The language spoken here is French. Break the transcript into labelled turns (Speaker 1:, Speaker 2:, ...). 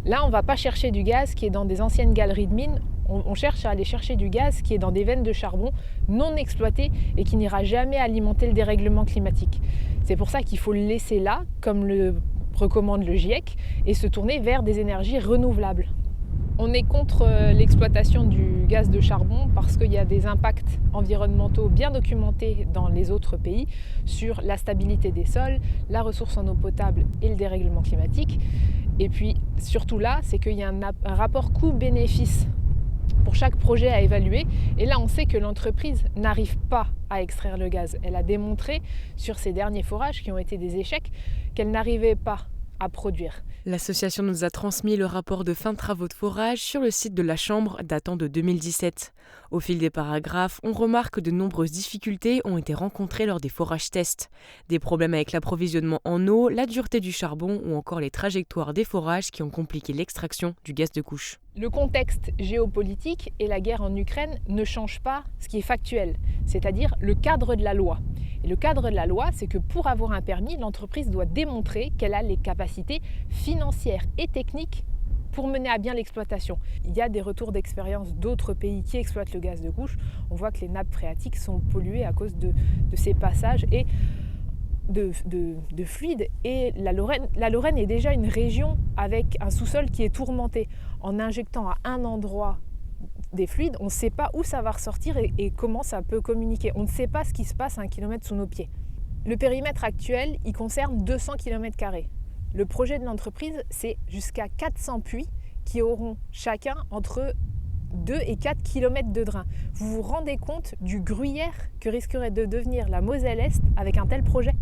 Speaker 1: Là, on ne va pas chercher du gaz qui est dans des anciennes galeries de mines. On cherche à aller chercher du gaz qui est dans des veines de charbon non exploitées et qui n'ira jamais alimenter le dérèglement climatique. C'est pour ça qu'il faut le laisser là, comme le recommande le GIEC, et se tourner vers des énergies renouvelables. On est contre l'exploitation du gaz de charbon parce qu'il y a des impacts environnementaux bien documentés dans les autres pays sur la stabilité des sols, la ressource en eau potable et le dérèglement climatique. Et puis surtout là, c'est qu'il y a un rapport coût-bénéfice pour chaque projet à évaluer. Et là, on sait que l'entreprise n'arrive pas à extraire le gaz. Elle a démontré sur ses derniers forages, qui ont été des échecs, qu'elle n'arrivait pas à produire.
Speaker 2: L'association nous a transmis le rapport de fin de travaux de forage sur le site de la Chambre datant de 2017. Au fil des paragraphes, on remarque que de nombreuses difficultés ont été rencontrées lors des forages tests. Des problèmes avec l'approvisionnement en eau, la dureté du charbon ou encore les trajectoires des forages qui ont compliqué l'extraction du gaz de couche.
Speaker 1: Le contexte géopolitique et la guerre en Ukraine ne changent pas ce qui est factuel, c'est-à-dire le cadre de la loi. Et le cadre de la loi, c'est que pour avoir un permis, l'entreprise doit démontrer qu'elle a les capacités financières et techniques pour mener à bien l'exploitation. Il y a des retours d'expérience d'autres pays qui exploitent le gaz de couche. On voit que les nappes phréatiques sont polluées à cause de ces passages et de fluides. Et la Lorraine est déjà une région avec un sous-sol qui est tourmenté. En injectant à un endroit des fluides, on ne sait pas où ça va ressortir et comment ça peut communiquer. On ne sait pas ce qui se passe à 1 kilomètre sous nos pieds. Le périmètre actuel, il concerne 200 km². Le projet de l'entreprise, c'est jusqu'à 400 puits qui auront chacun entre 2 et 4 km de drain. Vous vous rendez compte du gruyère que risquerait de devenir la Moselle-Est avec un tel projet ?